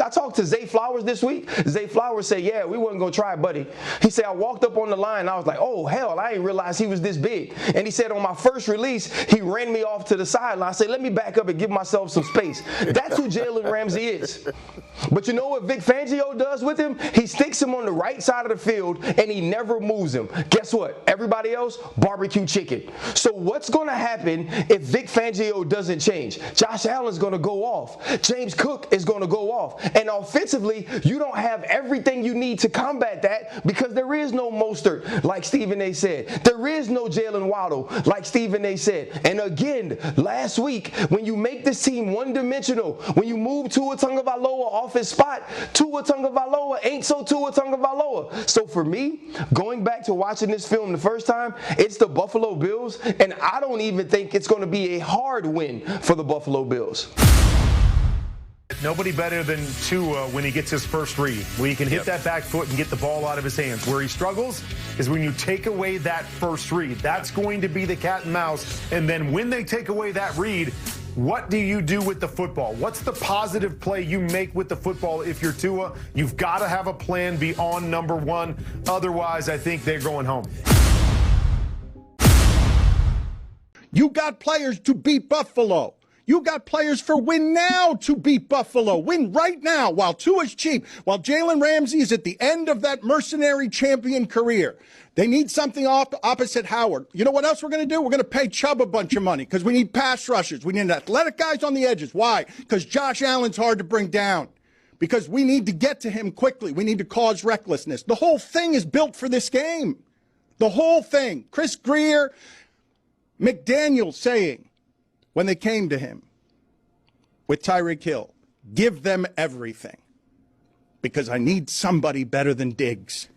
I talked to Zay Flowers this week. Zay Flowers said, yeah, we wasn't going to try, buddy. He said, I walked up on the line, and I was like, oh, hell, I didn't realize he was this big. And he said on my first release, he ran me off to the sideline. I said, let me back up and give myself some space. That's who Jalen Ramsey is. But you know what Vic Fangio does with him? He sticks him on the right side of the field, and he never moves him. Guess what? Everybody else, barbecue chicken. So what's going to happen if Vic Fangio doesn't change? Josh Allen's going to go off. James Cook is going to go off. And offensively, you don't have everything you need to combat that because there is no Mostert, like Stephen A. said. There is no Jalen Waddle, like Stephen A. said. And again, last week, when you make this team one-dimensional, when you move Tua Tagovailoa off his spot, Tua Tagovailoa ain't so Tua Tagovailoa. So for me, going back to watching this film the first time, it's the Buffalo Bills, and I don't even think it's going to be a hard win for the Buffalo Bills. Nobody better than Tua when he gets his first read, where he can hit that back foot and get the ball out of his hands. Where he struggles is when you take away that first read. That's going to be the cat and mouse. And then when they take away that read, what do you do with the football? What's the positive play you make with the football if you're Tua? You've got to have a plan beyond number one. Otherwise, I think they're going home. You got players to beat Buffalo. You got players for win now to beat Buffalo. Win right now while Tua's cheap, while Jalen Ramsey is at the end of that mercenary champion career. They need something opposite Howard. You know what else we're going to do? We're going to pay Chubb a bunch of money because we need pass rushers. We need athletic guys on the edges. Why? Because Josh Allen's hard to bring down. Because we need to get to him quickly. We need to cause recklessness. The whole thing is built for this game. The whole thing. Chris Greer, McDaniel saying, when they came to him with Tyreek Hill, give them everything because I need somebody better than Diggs.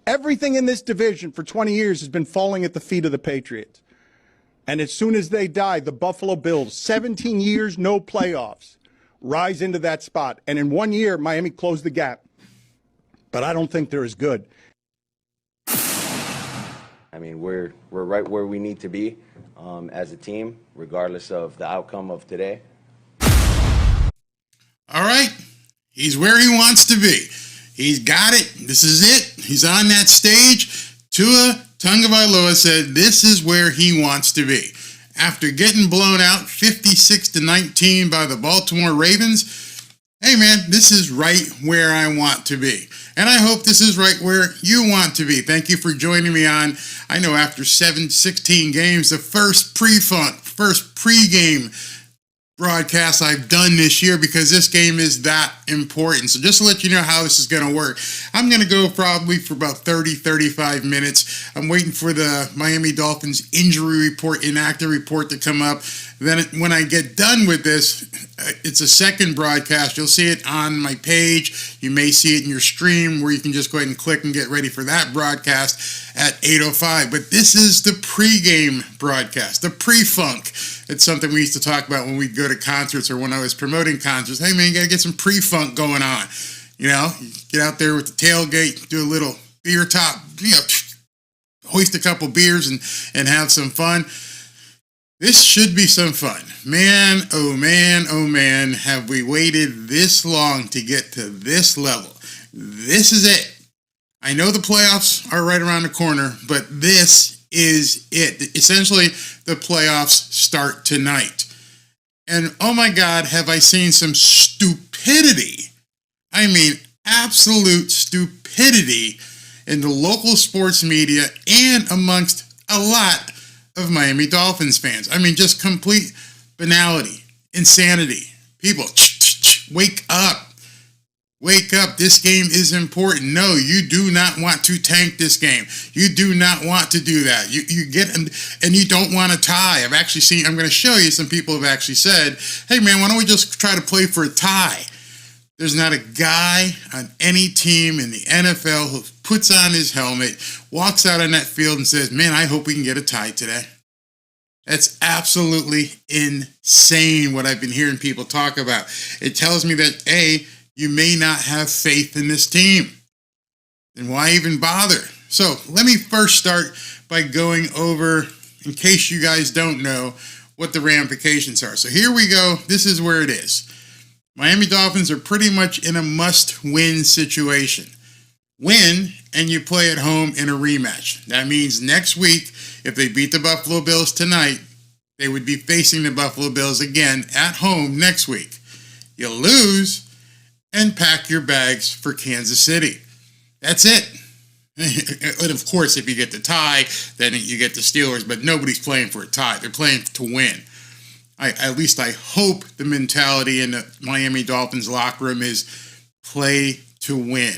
Everything in this division for 20 years has been falling at the feet of the Patriots. And as soon as they die, the Buffalo Bills, 17 years, no playoffs, rise into that spot. And in 1 year, Miami closed the gap. But I don't think they're as good. I mean, we're right where we need to be as a team, regardless of the outcome of today. All right. He's where he wants to be. He's got it. This is it. He's on that stage. Tua Tagovailoa said this is where he wants to be. After getting blown out 56-19 by the Baltimore Ravens, hey, man, this is right where I want to be. And I hope this is right where you want to be. Thank you for joining me on, I know after 16 games, the first pre-game broadcast I've done this year because this game is that important. So just to let you know how this is going to work, I'm going to go probably for about 35 minutes. I'm waiting for the Miami Dolphins injury report, inactive report to come up. Then when I get done with this, it's a second broadcast. You'll see it on my page. You may see it in your stream where you can just go ahead and click and get ready for that broadcast at 8:05. But this is the pregame broadcast, the pre-funk. It's something we used to talk about when we go to concerts or when I was promoting concerts. Hey, man, you got to get some pre-funk going on. You know, get out there with the tailgate, do a little beer top, hoist a couple beers and have some fun. This should be some fun. Man, oh man, have we waited this long to get to this level. This is it. I know the playoffs are right around the corner, but this is it. Essentially, the playoffs start tonight. And oh my God, have I seen some stupidity. I mean, absolute stupidity in the local sports media and amongst a lot of Miami Dolphins fans. I mean, just complete banality, insanity. People, wake up. Wake up. This game is important. No, you do not want to tank this game. You do not want to do that. You get, and you don't want to tie. I've actually seen, I'm going to show you, some people have actually said, hey man, why don't we just try to play for a tie? There's not a guy on any team in the NFL who puts on his helmet, walks out on that field and says, man, I hope we can get a tie today. That's absolutely insane what I've been hearing people talk about. It tells me that, A, you may not have faith in this team. Then why even bother? So let me first start by going over, in case you guys don't know, what the ramifications are. So here we go. This is where it is. Miami Dolphins are pretty much in a must-win situation. Win, and you play at home in a rematch. That means next week, if they beat the Buffalo Bills tonight, they would be facing the Buffalo Bills again at home next week. You lose, and pack your bags for Kansas City. That's it. And of course, if you get the tie, then you get the Steelers, but nobody's playing for a tie. They're playing to win. At least I hope the mentality in the Miami Dolphins locker room is play to win.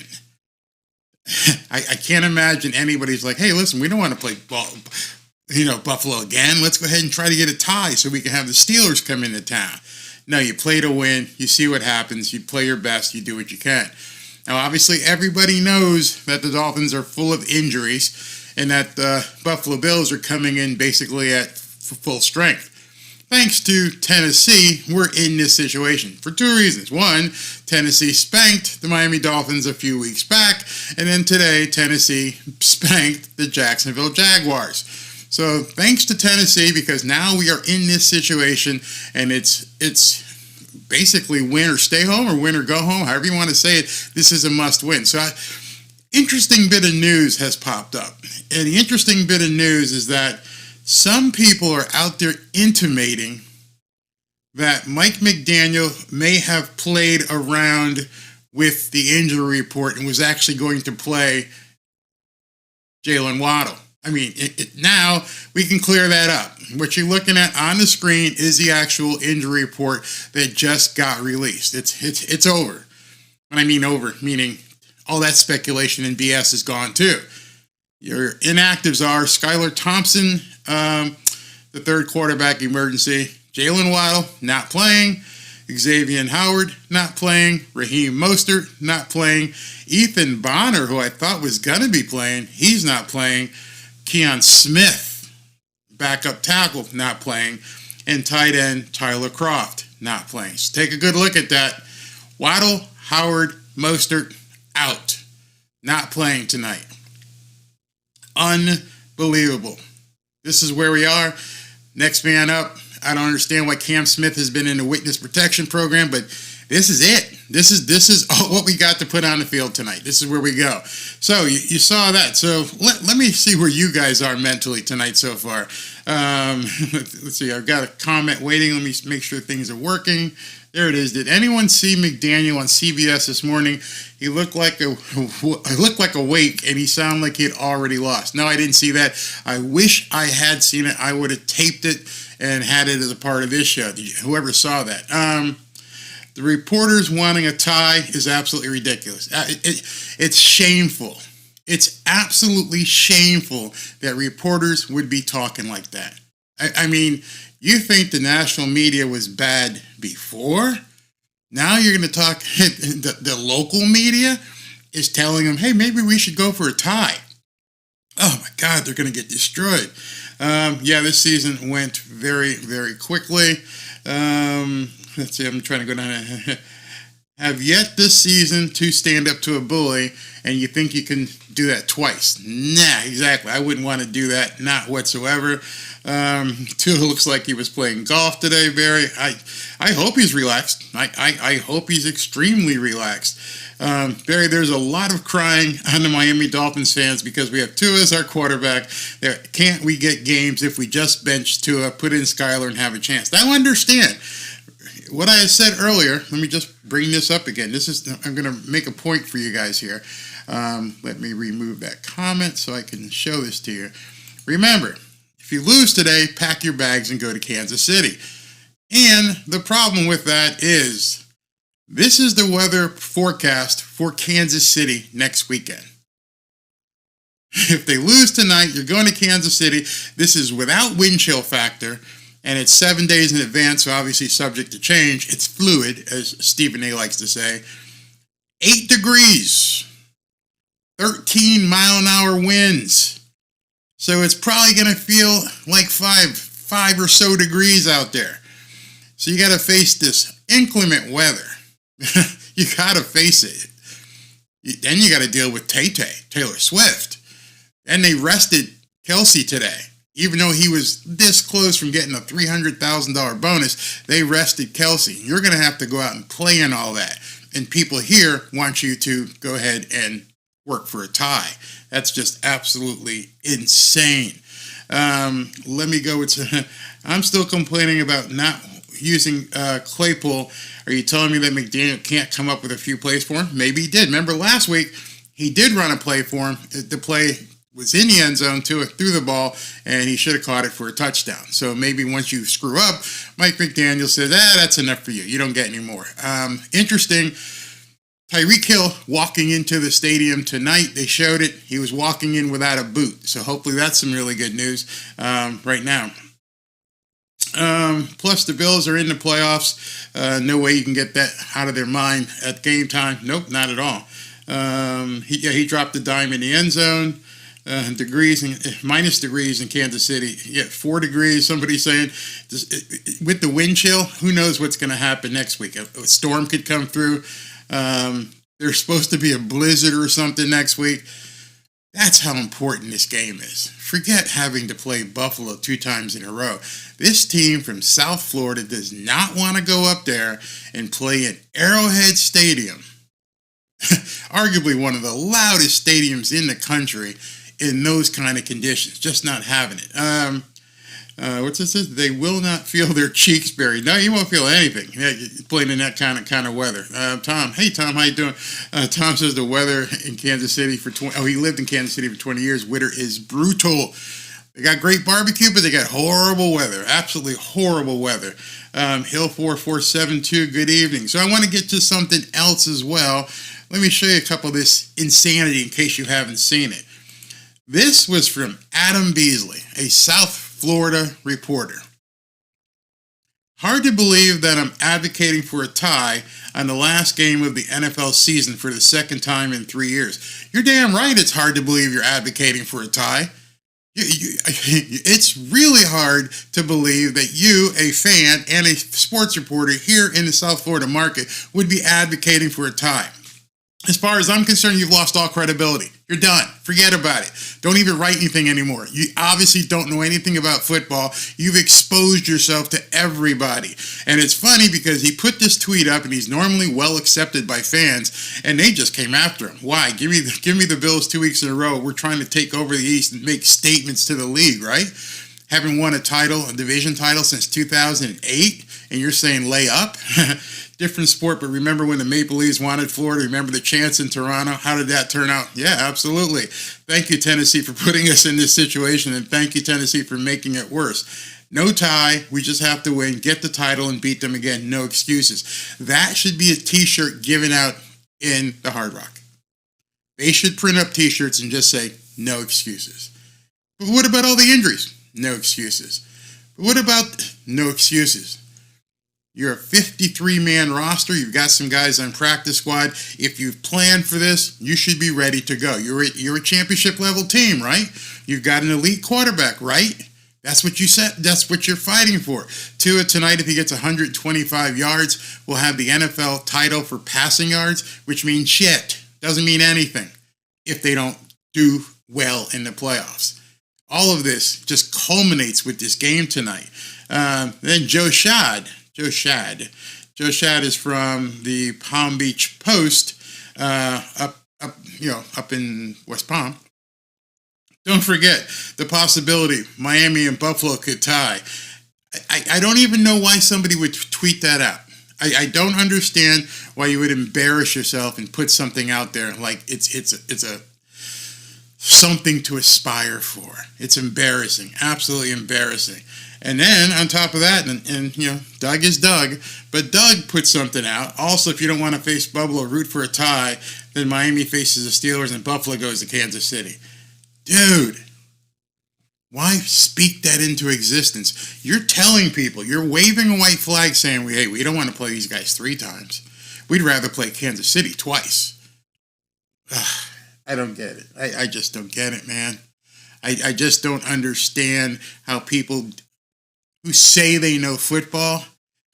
I can't imagine anybody's like, hey, listen, we don't want to play Buffalo again. Let's go ahead and try to get a tie so we can have the Steelers come into town. No, you play to win. You see what happens. You play your best. You do what you can. Now, obviously, everybody knows that the Dolphins are full of injuries and that the Buffalo Bills are coming in basically at full strength. Thanks to Tennessee, we're in this situation for two reasons. One, Tennessee spanked the Miami Dolphins a few weeks back, and then today, Tennessee spanked the Jacksonville Jaguars. So thanks to Tennessee, because now we are in this situation, and it's basically win or stay home or win or go home, however you want to say it. This is a must win. So interesting bit of news has popped up. And the interesting bit of news is that some people are out there intimating that Mike McDaniel may have played around with the injury report and was actually going to play Jalen Waddle. I mean, now we can clear that up. What you're looking at on the screen is the actual injury report that just got released. It's over. When I mean over, meaning all that speculation and BS is gone too. Your inactives are Skylar Thompson, the third quarterback emergency. Jalen Waddle, not playing. Xavier Howard, not playing. Raheem Mostert, not playing. Ethan Bonner, who I thought was going to be playing, he's not playing. Keon Smith, backup tackle, not playing. And tight end Tyler Kroft, not playing. So take a good look at that. Waddle, Howard, Mostert, out. Not playing tonight. Unbelievable. This is where we are. Next man up. I don't understand why Cam Smith has been in the witness protection program, but this is it. This is all what we got to put on the field tonight. This is where we go. So you saw that. So let me see where you guys are mentally tonight so far. Let's see. I've got a comment waiting. Let me make sure things are working. There it is. Did anyone see McDaniel on CBS this morning? He looked like awake, and he sounded like he had already lost. No, I didn't see that. I wish I had seen it. I would have taped it and had it as a part of this show. Whoever saw that. The reporters wanting a tie is absolutely ridiculous. It's shameful. It's absolutely shameful that reporters would be talking like that. I mean, you think the national media was bad before? Now you're going to talk, the local media is telling them, hey, maybe we should go for a tie. Oh my God, they're going to get destroyed. This season went very, very quickly. Let's see, I'm trying to go down. Have yet this season to stand up to a bully, and you think you can do that twice. Nah, exactly. I wouldn't want to do that, not whatsoever. Tua looks like he was playing golf today, Barry. I hope he's relaxed. I hope he's extremely relaxed. Barry, there's a lot of crying on the Miami Dolphins fans because we have Tua as our quarterback. Can't we get games if we just bench Tua, put in Skylar, and have a chance? Now understand what I said earlier. Let me just bring this up again. I'm going to make a point for you guys here. Let me remove that comment so I can show this to you. Remember, if you lose today, pack your bags and go to Kansas City. And the problem with that is this is the weather forecast for Kansas City next weekend. If they lose tonight, you're going to Kansas City. This is without wind chill factor, and it's 7 days in advance, so obviously subject to change. It's fluid, as Stephen A. likes to say. 8 degrees, 13 mile an hour winds. So it's probably going to feel like five or so degrees out there. So you got to face this inclement weather. You got to face it. Then you got to deal with Tay-Tay, Taylor Swift. And they rested Kelsey today. Even though he was this close from getting a $300,000 bonus, they rested Kelsey. You're going to have to go out and play in all that. And people here want you to go ahead and work for a tie. That's just absolutely insane. Let me go with... I'm still complaining about not using Claypool. Are you telling me that McDaniel can't come up with a few plays for him? Maybe he did. Remember last week, he did run a play for him. The play was in the end zone, threw the ball, and he should have caught it for a touchdown. So maybe once you screw up, Mike McDaniel says, that's enough for you. You don't get any more. Interesting. Tyreek Hill walking into the stadium tonight. They showed it. He was walking in without a boot. So hopefully that's some really good news right now. Plus the Bills are in the playoffs. No way you can get that out of their mind at game time. Nope, not at all. He dropped the dime in the end zone. Minus degrees in Kansas City. 4 degrees. Somebody's saying with the wind chill, who knows what's going to happen next week? A storm could come through. There's supposed to be a blizzard or something next week. That's how important this game is. Forget having to play Buffalo 2 times in a row. This team from South Florida does not want to go up there and play in Arrowhead Stadium. Arguably one of the loudest stadiums in the country in those kind of conditions. Just not having it. What's this? They will not feel their cheeks buried. No, you won't feel anything playing in that kind of weather. Tom, hey Tom, how you doing? Tom says the weather in Kansas City he lived in Kansas City for 20 years. Winter is brutal. They got great barbecue, but they got horrible weather. Absolutely horrible weather. Hill 4472, good evening. So I want to get to something else as well. Let me show you a couple of this insanity in case you haven't seen it. This was from Adam Beasley, a South Florida reporter. Hard to believe that I'm advocating for a tie on the last game of the NFL season for the second time in 3 years. You're damn right it's hard to believe you're advocating for a tie. It's really hard to believe that you, a fan and a sports reporter here in the South Florida market, would be advocating for a tie. As far as I'm concerned, you've lost all credibility. You're done. Forget about it. Don't even write anything anymore. You obviously don't know anything about football. You've exposed yourself to everybody. And it's funny because he put this tweet up and he's normally well accepted by fans and they just came after him. Why? Give me the Bills 2 weeks in a row. We're trying to take over the East and make statements to the league, right? Haven't won a division title since 2008 and you're saying lay up? Different sport, but remember when the Maple Leafs wanted Florida? Remember the chants in Toronto? How did that turn out? Yeah, absolutely. Thank you, Tennessee, for putting us in this situation, and thank you, Tennessee, for making it worse. No tie. We just have to win, get the title, and beat them again. No excuses. That should be a T-shirt given out in the Hard Rock. They should print up T-shirts and just say, no excuses. But what about all the injuries? No excuses. But what about no excuses? You're a 53-man roster. You've got some guys on practice squad. If you've planned for this, you should be ready to go. You're a championship-level team, right? You've got an elite quarterback, right? That's what you said. That's what you're fighting for. Tua tonight, if he gets 125 yards, will have the NFL title for passing yards, which means shit. Doesn't mean anything if they don't do well in the playoffs. All of this just culminates with this game tonight. Then Joe Schad is from the Palm Beach Post, up in West Palm. Don't forget the possibility Miami and Buffalo could tie. I don't even know why somebody would tweet that out. I don't understand why you would embarrass yourself and put something out there like it's a something to aspire for. It's embarrassing, absolutely embarrassing. And then on top of that, and Doug is Doug, but Doug put something out. Also, if you don't want to face Buffalo, root for a tie, then Miami faces the Steelers and Buffalo goes to Kansas City. Dude, why speak that into existence? You're telling people, you're waving a white flag saying, hey, we don't want to play these guys 3 times. We'd rather play Kansas City twice. Ugh, I don't get it. I just don't get it, man. I just don't understand how people who say they know football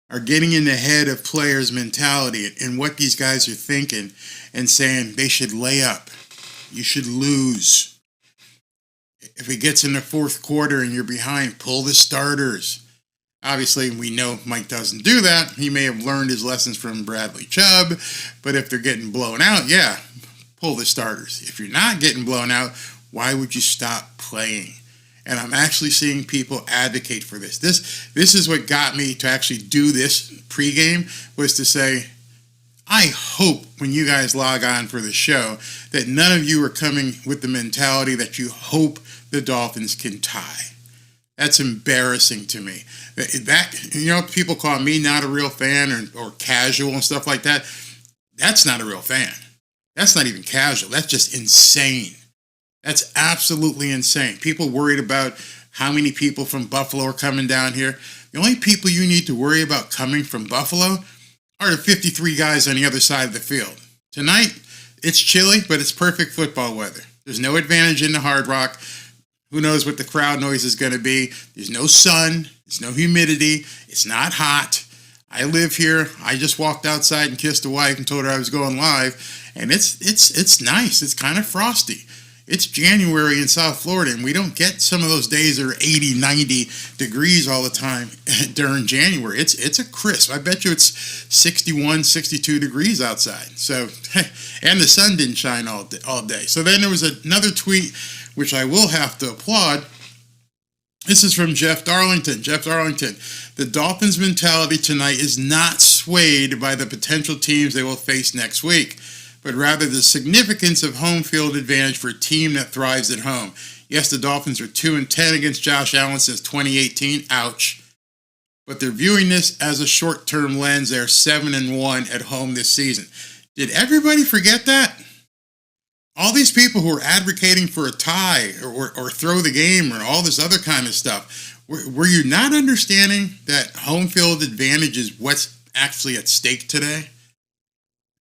are getting in the head of players' mentality and what these guys are thinking and saying they should lay up. You should lose. If it gets in the fourth quarter and you're behind, pull the starters. Obviously, we know Mike doesn't do that. He may have learned his lessons from Bradley Chubb, but if they're getting blown out, yeah, pull the starters. If you're not getting blown out, why would you stop playing? And I'm actually seeing people advocate for this. This is what got me to actually do this pregame, was to say, I hope when you guys log on for the show that none of you are coming with the mentality that you hope the Dolphins can tie. That's embarrassing to me. People call me not a real fan or casual and stuff like that. That's not a real fan. That's not even casual. That's just insane. That's absolutely insane. People worried about how many people from Buffalo are coming down here. The only people you need to worry about coming from Buffalo are the 53 guys on the other side of the field. Tonight, it's chilly, but it's perfect football weather. There's no advantage in the Hard Rock. Who knows what the crowd noise is going to be? There's no sun. There's no humidity. It's not hot. I live here. I just walked outside and kissed a wife and told her I was going live. And it's nice. It's kind of frosty. It's January in South Florida, and we don't get some of those days that are 80, 90 degrees all the time during January. It's a crisp. I bet you it's 61, 62 degrees outside. So, and the sun didn't shine all day. So then there was another tweet, which I will have to applaud. This is from Jeff Darlington. Jeff Darlington, the Dolphins' mentality tonight is not swayed by the potential teams they will face next week, but rather the significance of home field advantage for a team that thrives at home. Yes, the Dolphins are 2-10 against Josh Allen since 2018. Ouch. But they're viewing this as a short-term lens. They're 7-1 at home this season. Did everybody forget that? All these people who are advocating for a tie or throw the game or all this other kind of stuff, were you not understanding that home field advantage is what's actually at stake today?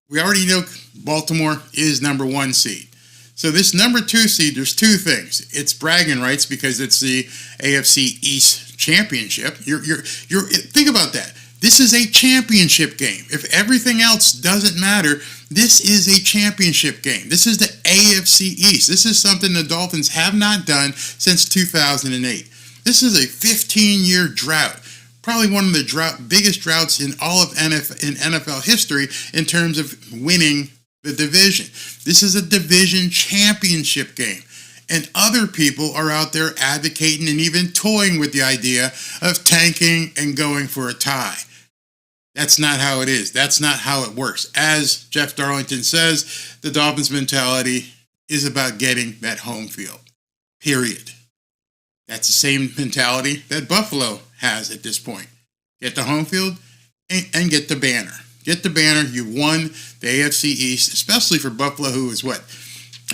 We already know Baltimore is number 1 seed. So this number 2 seed, there's two things. It's bragging rights because it's the AFC East championship. You're think about that. This is a championship game. If everything else doesn't matter, this is a championship game. This is the AFC East. This is something the Dolphins have not done since 2008. This is a 15-year drought. Probably one of the biggest droughts in all of NFL history in terms of winning the division. This is a division championship game. And other people are out there advocating and even toying with the idea of tanking and going for a tie. That's not how it is. That's not how it works. As Jeff Darlington says, the Dolphins' mentality is about getting that home field. Period. That's the same mentality that Buffalo has at this point. Get the home field and get the banner. Get the banner. You won the AFC East, especially for Buffalo, who was what?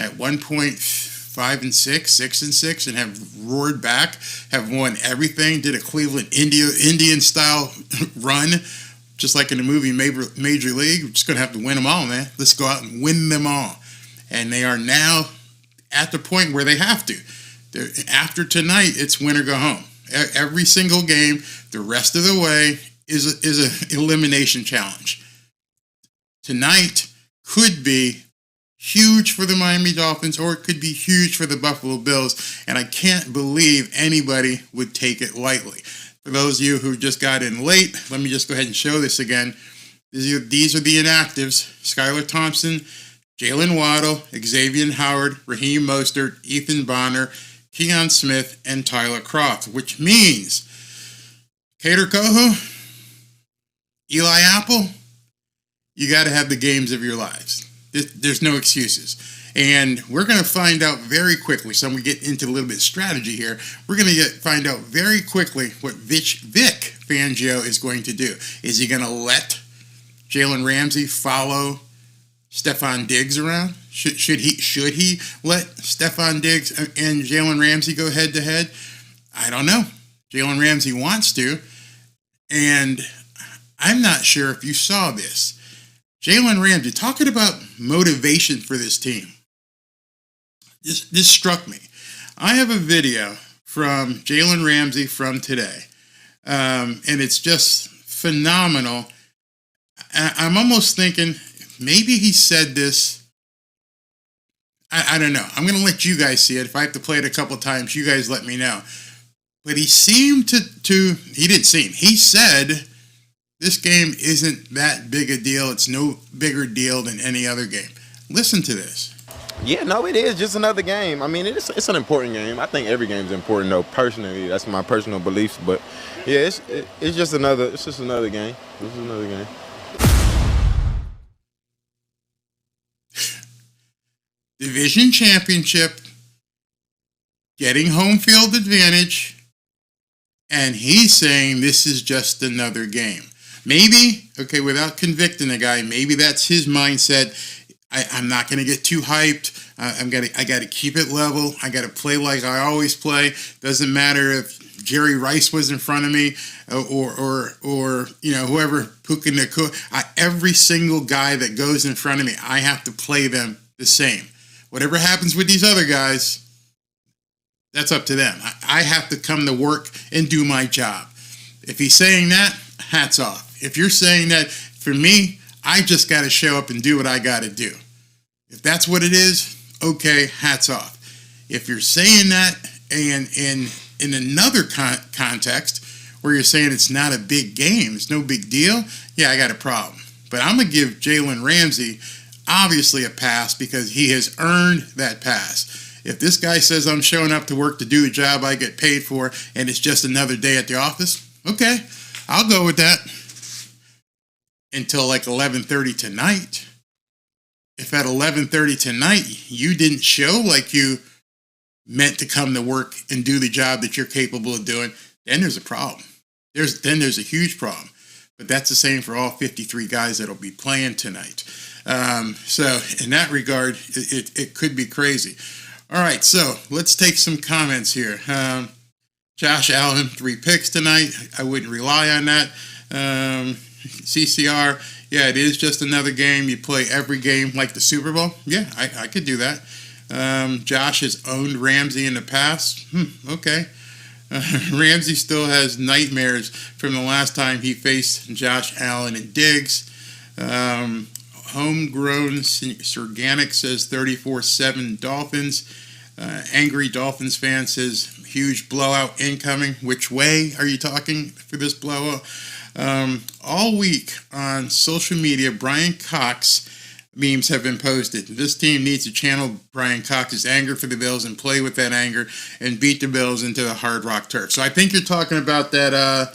At 1 point, 5-6, 6-6, and have roared back, have won everything, did a Cleveland Indian-style run, just like in the movie Major League. We're just going to have to win them all, man. Let's go out and win them all. And they are now at the point where they have to. After tonight, it's win or go home. Every single game, the rest of the way, is an elimination challenge. Tonight could be huge for the Miami Dolphins, or it could be huge for the Buffalo Bills, and I can't believe anybody would take it lightly. For those of you who just got in late, let me just go ahead and show this again. These are the inactives: Skylar Thompson, Jalen Waddle, Xavier Howard, Raheem Mostert, Ethan Bonner, Keon Smith, and Tyler Kroft, which means Kader Kohou, Eli Apple, you got to have the games of your lives. There's no excuses. And we're going to find out very quickly, so we get into a little bit of strategy here, we're going to find out very quickly what Vic Fangio is going to do. Is he going to let Jalen Ramsey follow Stephon Diggs around? Should he let Stephon Diggs and Jalen Ramsey go head-to-head? I don't know. Jalen Ramsey wants to, and I'm not sure if you saw this. Jalen Ramsey, talking about motivation for this team. This struck me. I have a video from Jalen Ramsey from today, and it's just phenomenal. I'm almost thinking maybe he said this. I don't know. I'm going to let you guys see it. If I have to play it a couple times, you guys let me know. But he seemed he didn't seem, he said this game isn't that big a deal. It's no bigger deal than any other game. Listen to this. Yeah, no, it is just another game. I mean, it's an important game. I think every game is important, though. Personally, that's my personal beliefs. But yeah, it's just another game. This is another game. Division championship, getting home field advantage, and he's saying this is just another game. Maybe, okay, without convicting the guy, maybe that's his mindset. I'm not going to get too hyped. I got to keep it level. I got to play like I always play. Doesn't matter if Jerry Rice was in front of me or you know, whoever Puka Nakua. Every single guy that goes in front of me, I have to play them the same. Whatever happens with these other guys, that's up to them. I have to come to work and do my job. If he's saying that, hats off. If you're saying that, for me, I just got to show up and do what I got to do. If that's what it is, okay, hats off. If you're saying that and in another context where you're saying it's not a big game, it's no big deal, yeah, I got a problem. But I'm going to give Jalen Ramsey obviously a pass because he has earned that pass. If this guy says I'm showing up to work to do the job I get paid for and it's just another day at the office, okay, I'll go with that until like 11:30 tonight. If at 11:30 tonight you didn't show like you meant to come to work and do the job that you're capable of doing, then there's a problem. There's a huge problem. But that's the same for all 53 guys that'll be playing tonight. So in that regard, it could be crazy. All right, so let's take some comments here. Josh Allen, 3 picks tonight. I wouldn't rely on that. CCR, yeah, it is just another game. You play every game like the Super Bowl. Yeah, I could do that. Josh has owned Ramsey in the past. Okay. Ramsey still has nightmares from the last time he faced Josh Allen and Diggs. Homegrown Serganic says 34-7 Dolphins. Angry Dolphins fan says huge blowout incoming. Which way are you talking for this blowout? All week on social media, Brian Cox memes have been posted. This team needs to channel Brian Cox's anger for the Bills and play with that anger and beat the Bills into the Hard Rock Turf. So I think you're talking about that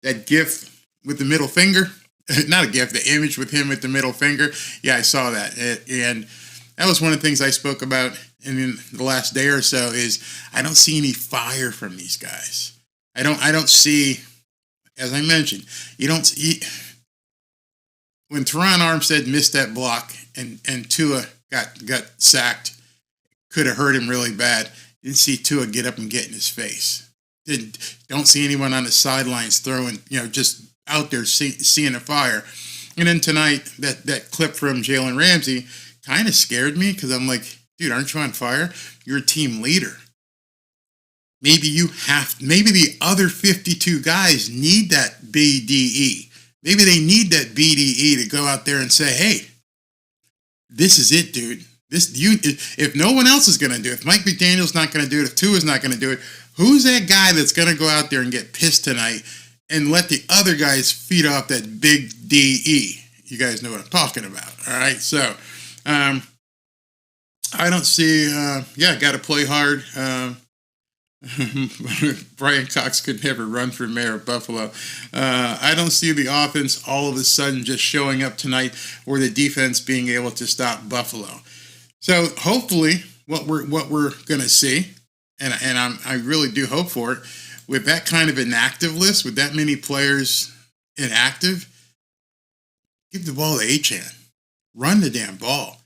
GIF with the middle finger. Not a GIF, the image with him with the middle finger. Yeah, I saw that. And that was one of the things I spoke about in the last day or so is I don't see any fire from these guys. I don't see, as I mentioned, you don't see, when Teron Armstead missed that block and Tua got sacked, could have hurt him really bad. Didn't see Tua get up and get in his face. Don't see anyone on the sidelines throwing, just out there seeing a fire. And then tonight, that clip from Jalen Ramsey kind of scared me because I'm like, dude, aren't you on fire? You're a team leader. Maybe the other 52 guys need that BDE. Maybe they need that BDE to go out there and say, hey, this is it, dude. If no one else is going to do it, if Mike McDaniel's not going to do it, if Tua's not going to do it, who's that guy that's going to go out there and get pissed tonight and let the other guys feed off that big DE? You guys know what I'm talking about, all right? So, I don't see, got to play hard. Brian Cox could never run for mayor of Buffalo. I don't see the offense all of a sudden just showing up tonight or the defense being able to stop Buffalo. So hopefully what we're going to see, and I really do hope for it, with that kind of inactive list, with that many players inactive, give the ball to Achane. Run the damn ball.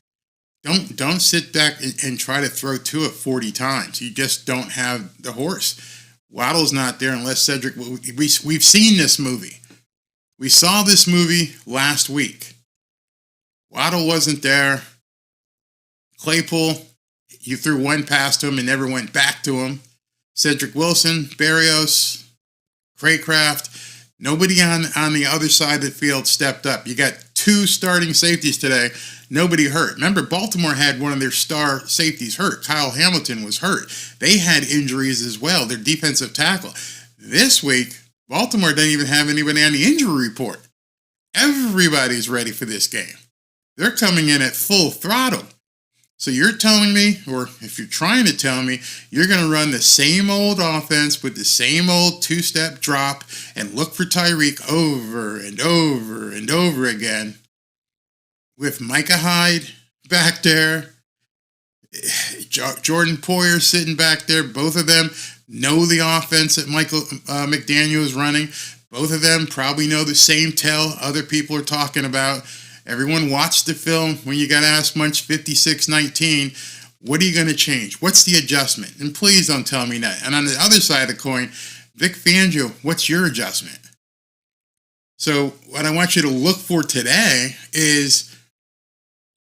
Don't sit back and try to throw to it 40 times. You just don't have the horse. Waddle's not there unless Cedric. We've seen this movie. We saw this movie last week. Waddle wasn't there. Claypool, you threw one past him and never went back to him. Cedric Wilson, Berrios, Craycraft. Nobody on the other side of the field stepped up. You got 2 starting safeties today. Nobody hurt. Remember, Baltimore had one of their star safeties hurt. Kyle Hamilton was hurt. They had injuries as well, their defensive tackle. This week, Baltimore doesn't even have anybody on the injury report. Everybody's ready for this game. They're coming in at full throttle. So you're telling me, or if you're trying to tell me, you're going to run the same old offense with the same old 2-step drop and look for Tyreek over and over and over again with Micah Hyde back there, Jordan Poyer sitting back there. Both of them know the offense that Michael McDaniel is running. Both of them probably know the same tell other people are talking about. Everyone watched the film when you got asked Munch 56-19. What are you going to change? What's the adjustment? And please don't tell me that. And on the other side of the coin, Vic Fangio, what's your adjustment? So what I want you to look for today is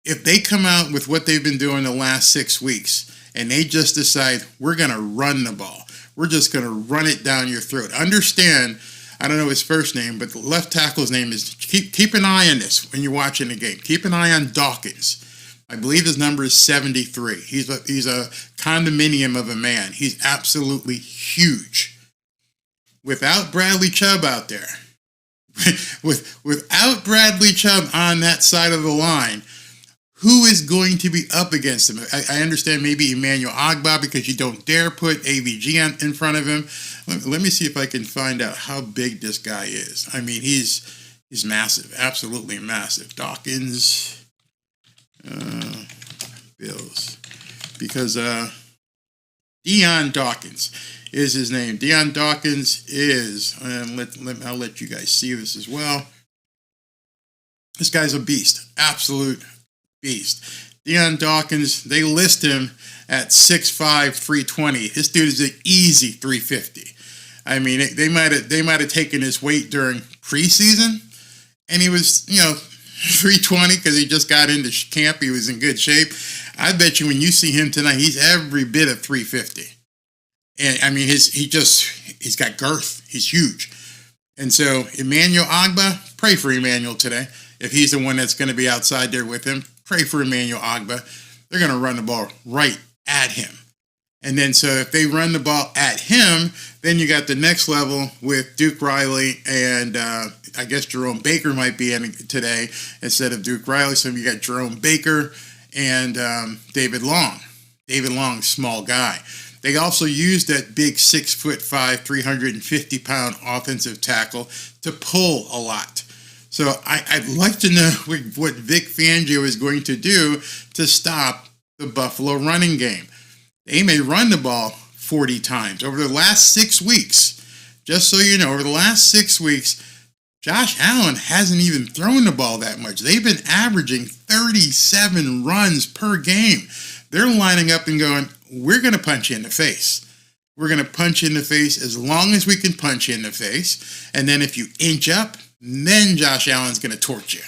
if they come out with what they've been doing the last 6 weeks and they just decide we're going to run the ball. We're just going to run it down your throat. Understand, I don't know his first name, but the left tackle's name is, keep an eye on this when you're watching the game. Keep an eye on Dawkins. I believe his number is 73. He's a condominium of a man. He's absolutely huge. Without Bradley Chubb out there, without Bradley Chubb on that side of the line, who is going to be up against him? I understand maybe Emmanuel Ogbah because you don't dare put AVG in front of him. Let me see if I can find out how big this guy is. I mean, he's massive, absolutely massive. Dawkins, Bills, because Deion Dawkins is his name. Deion Dawkins is, and I'll let you guys see this as well. This guy's a beast, absolute beast. Deion Dawkins, they list him at 6'5", 320. This dude is an easy 350. I mean, they might have taken his weight during preseason, and he was, 320 because he just got into camp. He was in good shape. I bet you when you see him tonight, he's every bit of 350. And I mean, he's got girth. He's huge. And so Emmanuel Ogbah, pray for Emmanuel today. If he's the one that's going to be outside there with him, pray for Emmanuel Ogbah. They're going to run the ball right at him. And then so if they run the ball at him, then you got the next level with Duke Riley and I guess Jerome Baker might be in today instead of Duke Riley. So you got Jerome Baker and David Long. David Long, small guy. They also used that big 6'5", 350-pound offensive tackle to pull a lot. So I'd like to know what Vic Fangio is going to do to stop the Buffalo running game. They may run the ball 40 times. Over the last 6 weeks, just so you know, over the last 6 weeks, Josh Allen hasn't even thrown the ball that much. They've been averaging 37 runs per game. They're lining up and going, we're going to punch you in the face. We're going to punch you in the face as long as we can punch you in the face. And then if you inch up, then Josh Allen's going to torch you.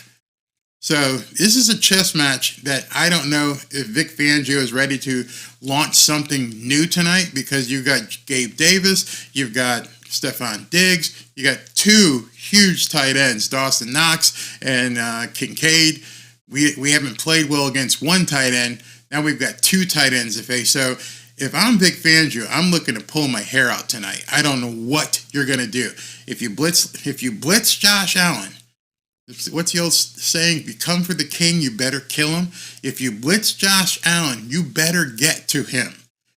So this is a chess match that I don't know if Vic Fangio is ready to launch something new tonight, because you've got Gabe Davis, you've got Stephon Diggs, you got 2 huge tight ends, Dawson Knox and Kincaid. We haven't played well against one tight end. Now we've got 2 tight ends to face. So if I'm Vic Fangio, I'm looking to pull my hair out tonight. I don't know what you're going to do. If you blitz Josh Allen, what's the old saying? If you come for the king, you better kill him. If you blitz Josh Allen, you better get to him.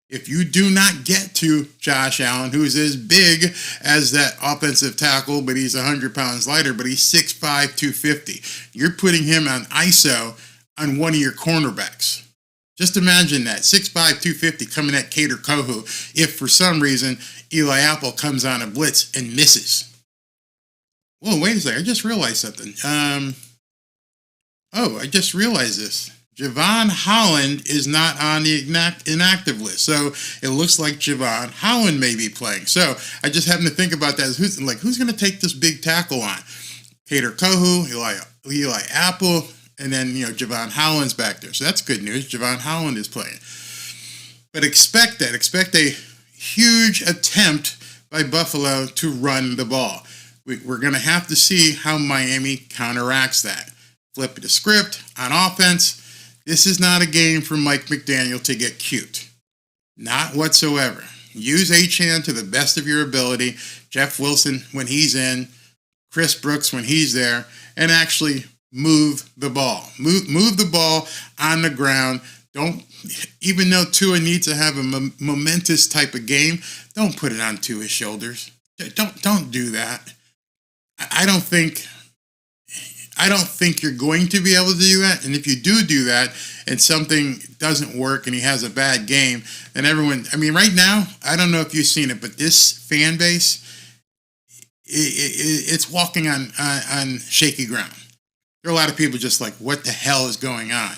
If you do not get to Josh Allen, who's as big as that offensive tackle, but he's 100 pounds lighter, but he's 6'5", 250. You're putting him on ISO on one of your cornerbacks. Just imagine that, 6'5", 250 coming at Kader Kohou, if for some reason Eli Apple comes on a blitz and misses. Whoa, wait a second, I just realized something. I just realized this. Javon Holland is not on the inactive list. So it looks like Javon Holland may be playing. So I just happened to think about that. Who's going to take this big tackle on? Kader Kohou, Eli Apple, and then, Javon Holland's back there. So that's good news. Javon Holland is playing. But expect that. Expect a huge attempt by Buffalo to run the ball. We're going to have to see how Miami counteracts that. flip the script on offense. This is not a game for Mike McDaniel to get cute. Not whatsoever. Use Achane to the best of your ability. Jeff Wilson when he's in. Chris Brooks when he's there. And actually move the ball. Move the ball on the ground. Don't, even though Tua needs to have a momentous type of game, don't put it on Tua's shoulders. Don't do that. I don't think you're going to be able to do that. And if you do that and something doesn't work and he has a bad game, then everyone, I mean, right now, I don't know if you've seen it, but this fan base, it's walking on shaky ground. There are a lot of people just like, what the hell is going on?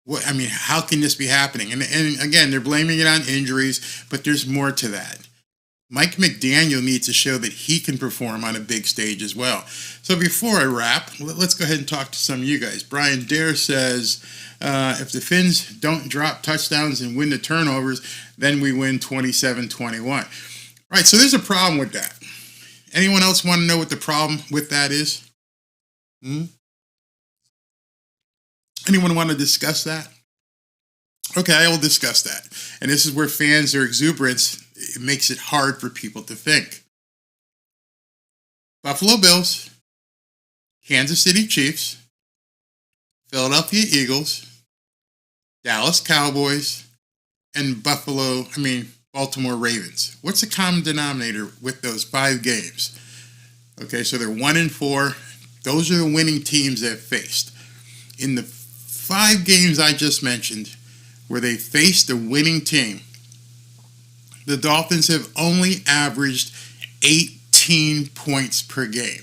What, I mean, how can this be happening? And again, they're blaming it on injuries, but there's more to that. Mike McDaniel needs to show that he can perform on a big stage as well. So before I wrap, let's go ahead and talk to some of you guys. Brian Dare says, if the Finns don't drop touchdowns and win the turnovers, then we win 27-21. All right, so there's a problem with that. Anyone else want to know what the problem with that is? Anyone want to discuss that? Okay, I will discuss that. And this is where fans are exuberance. It makes it hard for people to think. Buffalo Bills, Kansas City Chiefs, Philadelphia Eagles, Dallas Cowboys, and Baltimore Ravens. What's the common denominator with those 5 games? Okay, so they're 1-4. Those are the winning teams they've faced. In the 5 games I just mentioned, where they faced a winning team, the Dolphins have only averaged 18 points per game.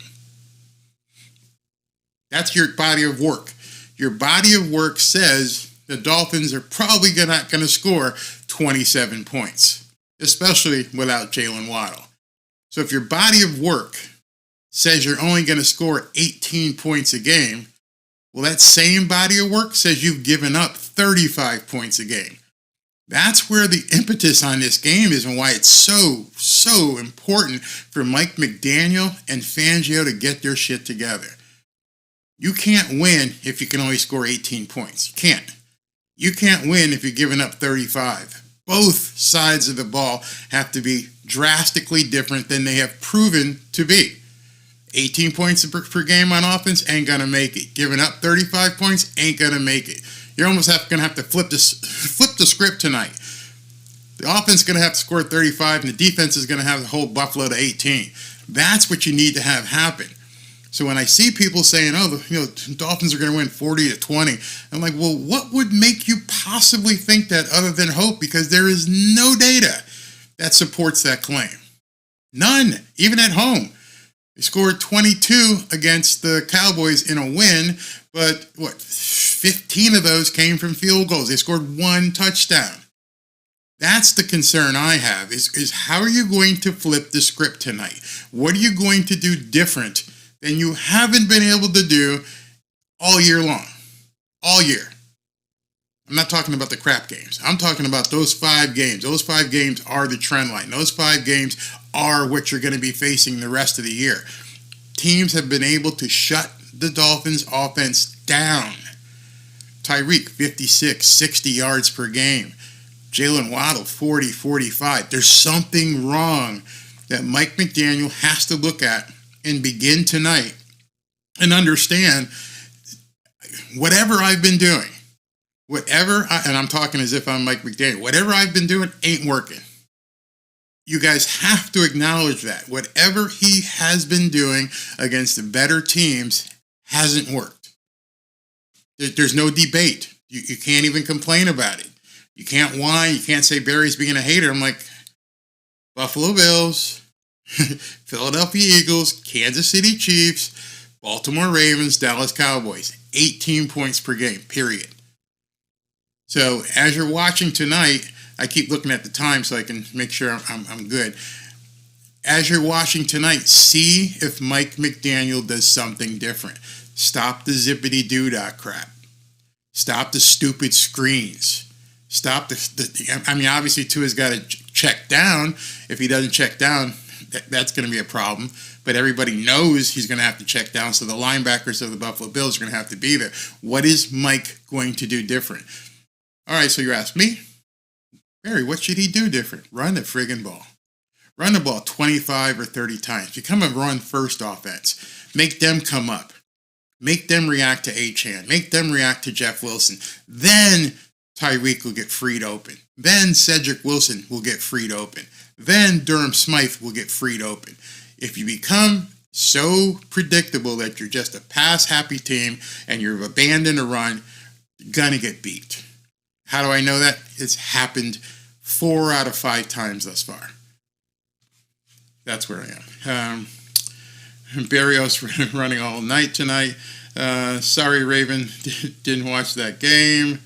That's your body of work. Your body of work says the Dolphins are probably not going to score 27 points, especially without Jalen Waddle. So if your body of work says you're only going to score 18 points a game, well, that same body of work says you've given up 35 points a game. That's where the impetus on this game is and why it's so important for Mike McDaniel and Fangio to get their shit together. You can't win if you can only score 18 points. You can't. You can't win if you're giving up 35. Both sides of the ball have to be drastically different than they have proven to be. 18 points per game on offense ain't going to make it. Giving up 35 points ain't going to make it. You're almost going to have to flip the script tonight. The offense is going to have to score 35, and the defense is going to have to hold Buffalo to 18. That's what you need to have happen. So when I see people saying, the Dolphins are going to win 40-20, I'm like, well, what would make you possibly think that other than hope? Because there is no data that supports that claim. None, even at home. They scored 22 against the Cowboys in a win, but 15 of those came from field goals. They scored 1 touchdown. That's the concern I have, is how are you going to flip the script tonight? What are you going to do different than you haven't been able to do all year long? All year. I'm not talking about the crap games. I'm talking about those 5 games. Those 5 games are the trend line. Those 5 games are what you're going to be facing the rest of the year. Teams have been able to shut the Dolphins offense down. Tyreek, 56, 60 yards per game. Jalen Waddle, 40, 45. There's something wrong that Mike McDaniel has to look at and begin tonight and understand whatever I've been doing, and I'm talking as if I'm Mike McDaniel, whatever I've been doing ain't working. You guys have to acknowledge that. Whatever he has been doing against the better teams hasn't worked. There's no debate. You can't even complain about it. You can't whine. You can't say Barry's being a hater. I'm like, Buffalo Bills, Philadelphia Eagles, Kansas City Chiefs, Baltimore Ravens, Dallas Cowboys. 18 points per game, period. So as you're watching tonight, I keep looking at the time so I can make sure I'm good. As you're watching tonight, see if Mike McDaniel does something different. Stop the zippity-doo-dah crap. Stop the stupid screens. Stop obviously Tua's got to check down. If he doesn't check down, that's going to be a problem. but everybody knows he's going to have to check down, so the linebackers of the Buffalo Bills are going to have to be there. What is Mike going to do different? All right, so you ask me, Barry, what should he do different? Run the friggin' ball. Run the ball 25 or 30 times. Become a run-first offense. Make them come up. Make them react to Achane. Make them react to Jeff Wilson. Then Tyreek will get freed open. Then Cedric Wilson will get freed open. Then Durham Smythe will get freed open. If you become so predictable that you're just a pass-happy team and you've abandoned a run, you're going to get beat. How do I know that? It's happened 4 out of 5 times thus far. That's where I am. Barrios running all night tonight. Sorry, Raven, didn't watch that game.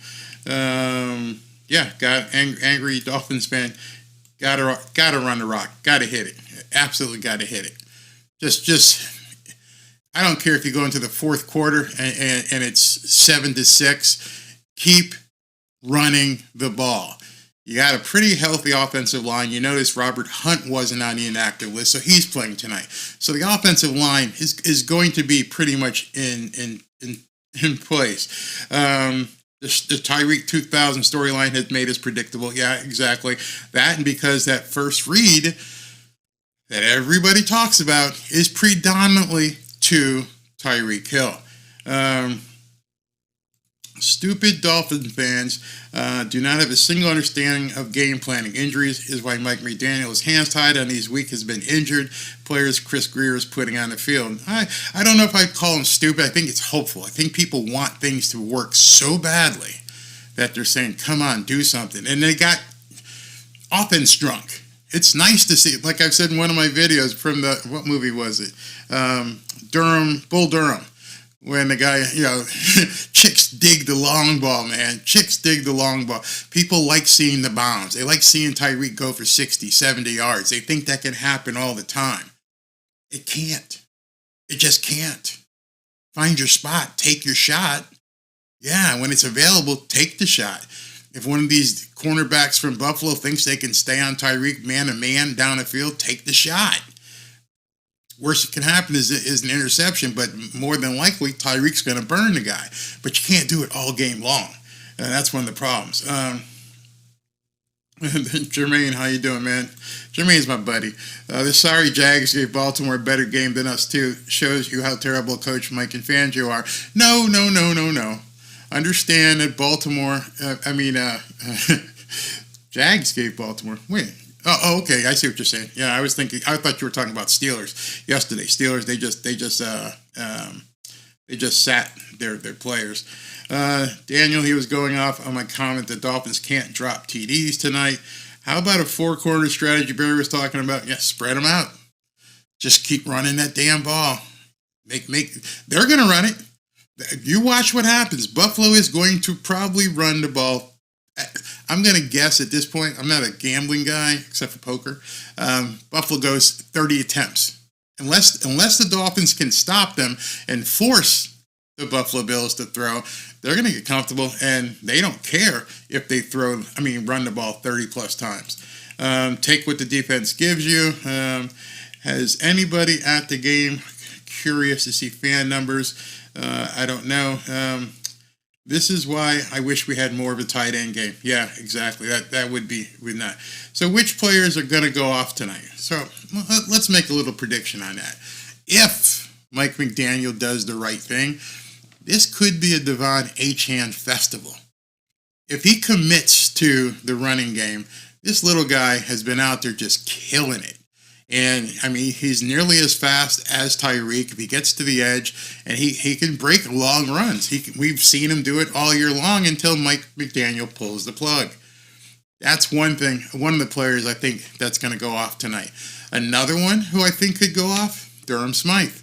Got angry Dolphins fan. Gotta run the rock. Gotta hit it. Absolutely gotta hit it. Just. I don't care if you go into the fourth quarter and it's 7-6. Keep running the ball. You got a pretty healthy offensive line. You notice Robert Hunt wasn't on the inactive list, so he's playing tonight. So the offensive line is going to be pretty much in place. The Tyreek 2000 storyline has made us predictable. Yeah, exactly. That, and because that first read that everybody talks about is predominantly to Tyreek Hill. Stupid Dolphin fans do not have a single understanding of game planning. Injuries is why Mike McDaniel is hands tied and he's weak, has been injured. Players Chris Greer is putting on the field. I don't know if I'd call him stupid. I think it's hopeful. I think people want things to work so badly that they're saying, come on, do something. And they got offense drunk. It's nice to see, like I've said in one of my videos from what movie was it? Bull Durham. When the guy, chicks dig the long ball, man. Chicks dig the long ball. People like seeing the bounds. They like seeing Tyreek go for 60, 70 yards. They think that can happen all the time. It can't. It just can't. Find your spot. Take your shot. Yeah, when it's available, take the shot. If one of these cornerbacks from Buffalo thinks they can stay on Tyreek man-to-man down the field, take the shot. Worst that can happen is an interception, but more than likely, Tyreek's going to burn the guy. But you can't do it all game long. And that's one of the problems. Jermaine, how you doing, man? Jermaine's my buddy. The sorry Jags gave Baltimore a better game than us, too. Shows you how terrible Coach Mike and Fangio are. No. Understand that Baltimore, Jags gave Baltimore. Wait. Oh, okay. I see what you're saying. Yeah, I thought you were talking about Steelers yesterday. Steelers, they just sat their players. Daniel, he was going off on my comment that Dolphins can't drop TDs tonight. How about a 4-corner strategy Barry was talking about? Yeah, spread them out. Just keep running that damn ball. They're going to run it. You watch what happens. Buffalo is going to probably run the ball. I'm going to guess at this point, I'm not a gambling guy, except for poker. Buffalo goes 30 attempts. Unless the Dolphins can stop them and force the Buffalo Bills to throw, they're going to get comfortable, and they don't care if they run the ball 30-plus times. Take what the defense gives you. Has anybody at the game curious to see fan numbers? I don't know. This is why I wish we had more of a tight end game. Yeah, exactly. That would not. So which players are going to go off tonight? So let's make a little prediction on that. If Mike McDaniel does the right thing, this could be a Devon Achane festival. If he commits to the running game, this little guy has been out there just killing it. And, he's nearly as fast as Tyreek. If he gets to the edge, and he can break long runs. We've seen him do it all year long until Mike McDaniel pulls the plug. That's one thing, one of the players I think that's going to go off tonight. Another one who I think could go off, Durham Smythe.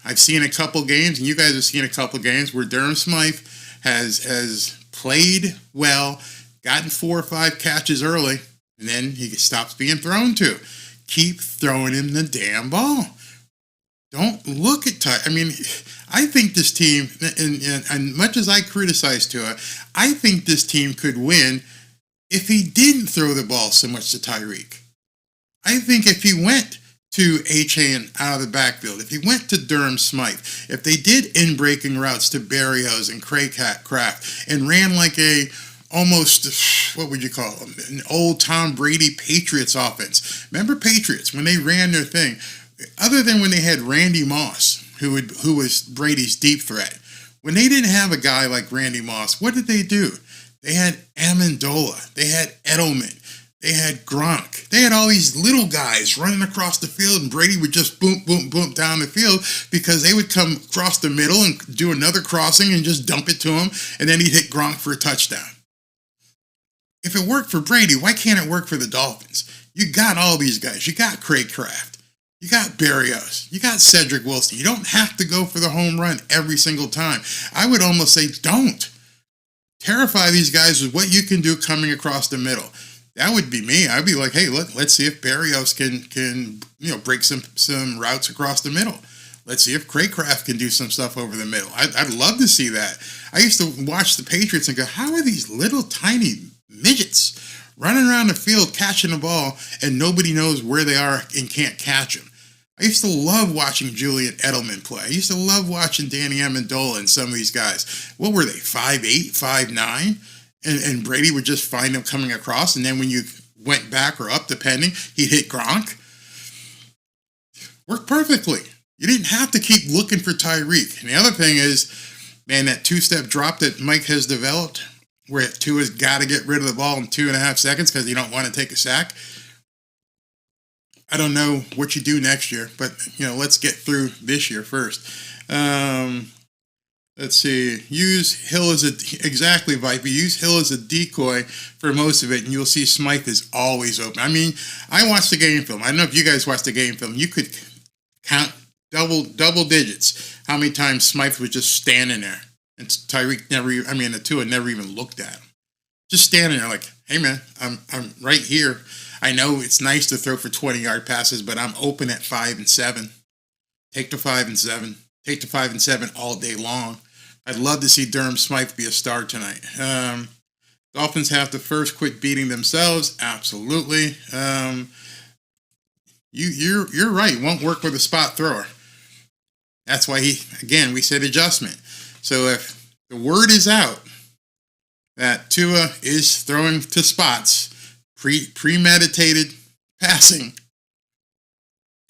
I've seen a couple games, and you guys have seen a couple games, where Durham Smythe has played well, gotten 4 or 5 catches early, and then he stops being thrown to. Keep throwing him the damn ball. Don't look at Ty. I think this team, and much as I criticize Tua, I think this team could win if he didn't throw the ball so much to Tyreek. I think if he went to Achane out of the backfield, if he went to Durham Smythe, if they did in-breaking routes to Berrios and Craycraft and ran like a almost, what would you call them, an old Tom Brady Patriots offense. Remember Patriots, when they ran their thing, other than when they had Randy Moss, who was Brady's deep threat, when they didn't have a guy like Randy Moss, what did they do? They had Amendola, they had Edelman, they had Gronk. They had all these little guys running across the field, and Brady would just boom, boom, boom down the field because they would come across the middle and do another crossing and just dump it to him, and then he'd hit Gronk for a touchdown. If it worked for Brady, why can't it work for the Dolphins? You got all these guys. You got Craycraft. You got Berrios. You got Cedric Wilson. You don't have to go for the home run every single time. I would almost say don't. Terrify these guys with what you can do coming across the middle. That would be me. I'd be like, hey, let's see if Berrios can break some routes across the middle. Let's see if Craycraft can do some stuff over the middle. I'd love to see that. I used to watch the Patriots and go, how are these little tiny midgets running around the field catching the ball and nobody knows where they are and can't catch them? I used to love watching Julian Edelman play. I used to love watching Danny Amendola and some of these guys. What were they, 5'8", 5'9"? And Brady would just find them coming across, and then when you went back or up, depending, he'd hit Gronk. Worked perfectly. You didn't have to keep looking for Tyreek. And the other thing is, man, that two-step drop that Mike has developed, where Tua's got to get rid of the ball in 2.5 seconds because you don't want to take a sack. I don't know what you do next year, but let's get through this year first. Let's see. Use Hill as exactly, Viper. Use Hill as a decoy for most of it, and you'll see Smythe is always open. I mean, I watched the game film. I don't know if you guys watched the game film. You could count double digits how many times Smythe was just standing there, and Tyreek the Tua never even looked at him. Just standing there like, hey man, I'm right here. I know it's nice to throw for 20-yard passes, but I'm open at 5 and 7. Take the 5 and 7. Take the 5 and 7 all day long. I'd love to see Durham Smythe be a star tonight. Dolphins have to first quit beating themselves. Absolutely. You're right. It won't work with a spot thrower. That's why we said adjustment. So if the word is out that Tua is throwing to spots, premeditated passing,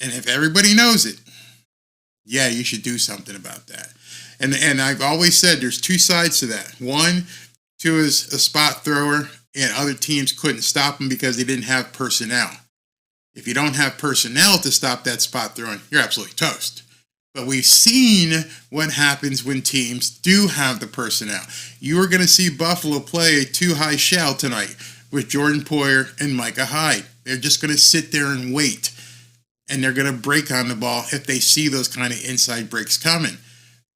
and if everybody knows it, yeah, you should do something about that. And I've always said there's two sides to that. One, Tua's a spot thrower, and other teams couldn't stop him because they didn't have personnel. If you don't have personnel to stop that spot throwing, you're absolutely toast. But we've seen what happens when teams do have the personnel. You are going to see Buffalo play a two-high shell tonight with Jordan Poyer and Micah Hyde. They're just going to sit there and wait. And they're going to break on the ball if they see those kind of inside breaks coming.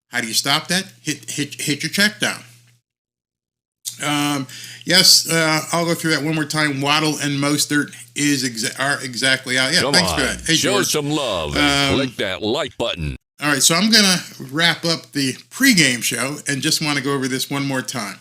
How do you stop that? Hit your check down. Yes, I'll go through that one more time. Waddle and Mostert are exactly out. Yeah, Come thanks on, for that. Hey, show George. some love and click that like button. All right, so I'm going to wrap up the pregame show and just want to go over this one more time.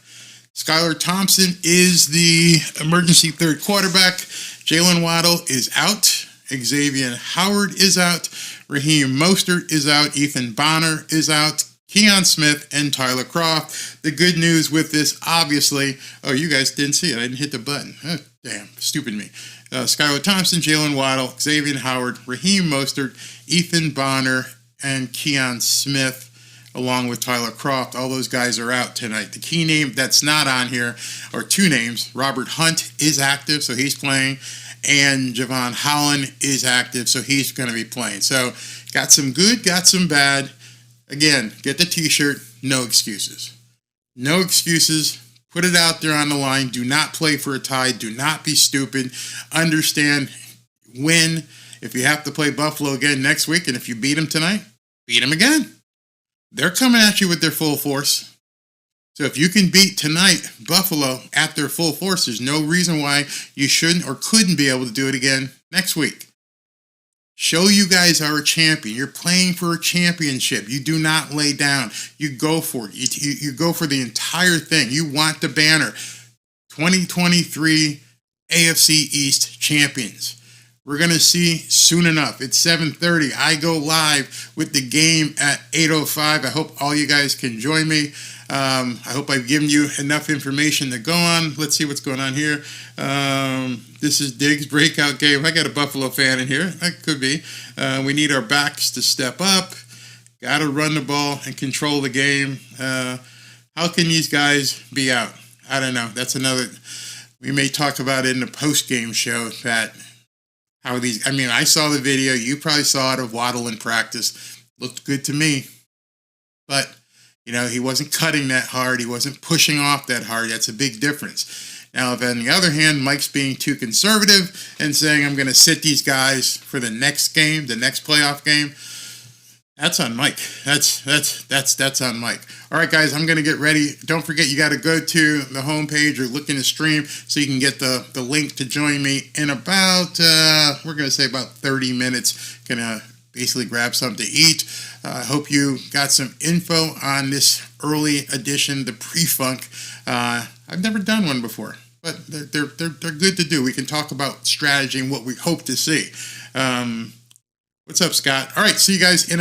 Skylar Thompson is the emergency third quarterback. Jalen Waddle is out. Xavier Howard is out. Raheem Mostert is out. Ethan Bonner is out. Keon Smith and Tyler Kroft. The good news with this, obviously, you guys didn't see it. I didn't hit the button. Oh, damn, stupid me. Skylar Thompson, Jalen Waddle, Xavier Howard, Raheem Mostert, Ethan Bonner, and Keon Smith, along with Tyler Kroft. All those guys are out tonight. The key name that's not on here are two names. Robert Hunt is active, so he's playing, and Javon Holland is active, so he's going to be playing. So got some good, got some bad. Again, get the t-shirt, no excuses. No excuses. Put it out there on the line. Do not play for a tie. Do not be stupid. Understand, win. If you have to play Buffalo again next week, and if you beat them tonight, beat them again. They're coming at you with their full force. So if you can beat tonight Buffalo at their full force, there's no reason why you shouldn't or couldn't be able to do it again next week. Show you guys are a champion. You're playing for a championship. You do not lay down. You go for it. You go for the entire thing. You want the banner. 2023 AFC East champions. we're going to see soon enough. It's 7:30. I go live with the game at 8:05. I hope all you guys can join me. I hope I've given you enough information to go on. Let's see what's going on here. This is Diggs' breakout game. I got a Buffalo fan in here. That could be. We need our backs to step up. Got to run the ball and control the game. How can these guys be out? I don't know. That's another. We may talk about it in the post-game show. That how these. I mean, I saw the video. You probably saw it of Waddle in practice. Looked good to me, but you know he wasn't cutting that hard. He wasn't pushing off that hard. That's a big difference. Now, if on the other hand, Mike's being too conservative and saying I'm going to sit these guys for the next game, the next playoff game. That's on Mike. That's on Mike. All right, guys, I'm going to get ready. Don't forget, you got to go to the homepage or look in the stream so you can get the link to join me in about, we're going to say about 30 minutes. Going to basically grab something to eat. I hope you got some info on this early edition, the pre-funk. I've never done one before, but they're good to do. We can talk about strategy and what we hope to see. What's up, Scott? All right, see you guys in a